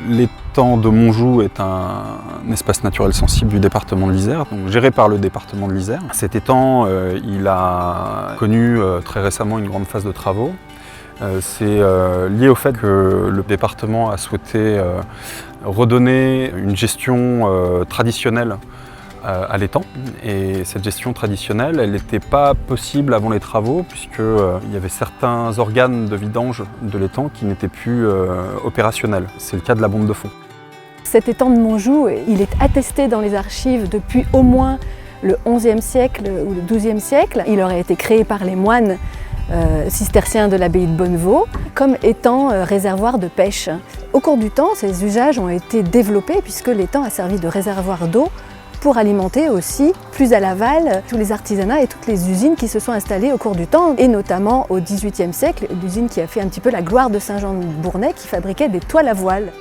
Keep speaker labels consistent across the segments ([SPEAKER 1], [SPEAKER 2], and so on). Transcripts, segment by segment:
[SPEAKER 1] L'étang de Montjoux est un espace naturel sensible du département de l'Isère, donc géré par le département de l'Isère. Cet étang, il a connu très récemment une grande phase de travaux. C'est lié au fait que le département a souhaité redonner une gestion traditionnelle à l'étang. Et cette gestion traditionnelle, elle n'était pas possible avant les travaux puisqu'il y avait certains organes de vidange de l'étang qui n'étaient plus opérationnels. C'est le cas de la bombe de fond.
[SPEAKER 2] Cet étang de Montjoux, il est attesté dans les archives depuis au moins le XIe siècle ou le XIIe siècle. Il aurait été créé par les moines cisterciens de l'abbaye de Bonnevaux comme étant réservoir de pêche. Au cours du temps, ces usages ont été développés puisque l'étang a servi de réservoir d'eau pour alimenter aussi, plus à l'aval, tous les artisanats et toutes les usines qui se sont installées au cours du temps, et notamment au XVIIIe siècle, l'usine qui a fait un petit peu la gloire de Saint-Jean-de-Bournay, qui fabriquait des toiles à voile.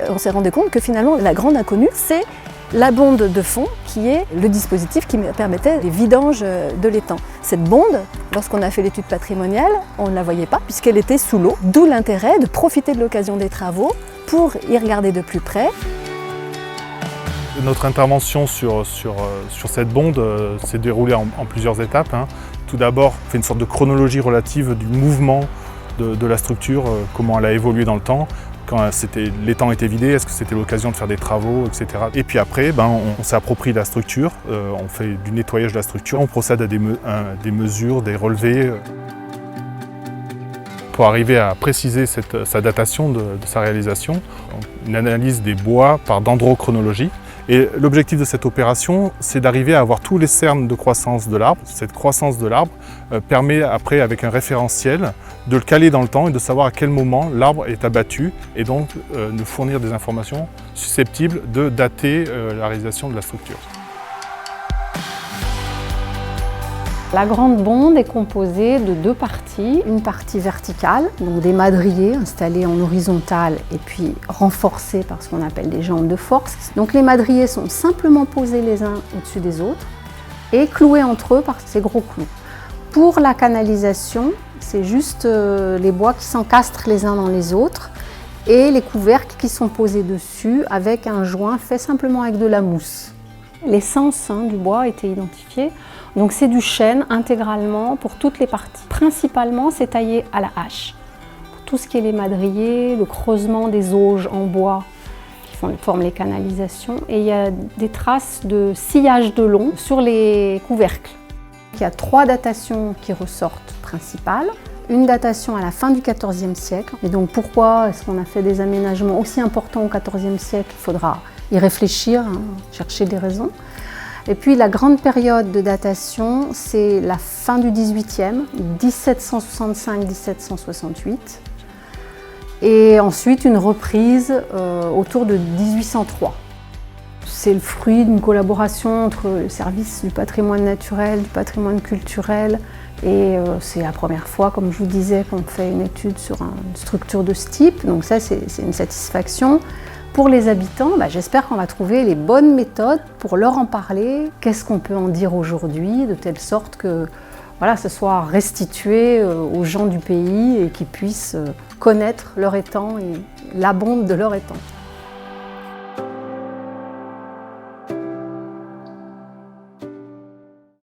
[SPEAKER 2] On s'est rendu compte que finalement, la grande inconnue, c'est la bonde de fond, qui est le dispositif qui permettait les vidanges de l'étang. Cette bonde, lorsqu'on a fait l'étude patrimoniale, on ne la voyait pas puisqu'elle était sous l'eau, d'où l'intérêt de profiter de l'occasion des travaux pour y regarder de plus près.
[SPEAKER 3] Notre intervention sur cette bonde s'est déroulée en plusieurs étapes. Tout d'abord, on fait une sorte de chronologie relative du mouvement de la structure, comment elle a évolué dans le temps, quand l'étang était vidé, est-ce que c'était l'occasion de faire des travaux, etc. Et puis après, on s'approprie la structure, on fait du nettoyage de la structure, on procède à des mesures, des relevés, pour arriver à préciser sa datation de sa réalisation. Une analyse des bois par dendrochronologie. Et l'objectif de cette opération, c'est d'arriver à avoir tous les cernes de croissance de l'arbre. Cette croissance de l'arbre permet après, avec un référentiel, de le caler dans le temps et de savoir à quel moment l'arbre est abattu et donc de fournir des informations susceptibles de dater la réalisation de la structure.
[SPEAKER 4] La grande bonde est composée de deux parties. Une partie verticale, donc des madriers installés en horizontal et puis renforcés par ce qu'on appelle des jambes de force. Donc les madriers sont simplement posés les uns au-dessus des autres et cloués entre eux par ces gros clous. Pour la canalisation, c'est juste les bois qui s'encastrent les uns dans les autres et les couvercles qui sont posés dessus avec un joint fait simplement avec de la mousse. L'essence du bois a été identifiée. Donc c'est du chêne intégralement pour toutes les parties. Principalement, c'est taillé à la hache. Pour tout ce qui est les madriers, le creusement des auges en bois qui forment les canalisations. Et il y a des traces de sciage de long sur les couvercles. Il y a 3 datations qui ressortent principales. Une datation à la fin du XIVe siècle. Et donc pourquoi est-ce qu'on a fait des aménagements aussi importants au XIVe siècle? Il faudra y réfléchir, chercher des raisons. Et puis la grande période de datation, c'est la fin du XVIIIe, 1765-1768. Et ensuite une reprise autour de 1803. C'est le fruit d'une collaboration entre le service du patrimoine naturel, du patrimoine culturel. Et c'est la première fois, comme je vous disais, qu'on fait une étude sur une structure de ce type. Donc ça, c'est une satisfaction. Pour les habitants, j'espère qu'on va trouver les bonnes méthodes pour leur en parler. Qu'est-ce qu'on peut en dire aujourd'hui, de telle sorte que ce soit restitué aux gens du pays et qu'ils puissent connaître leur étang et la bonde de leur étang.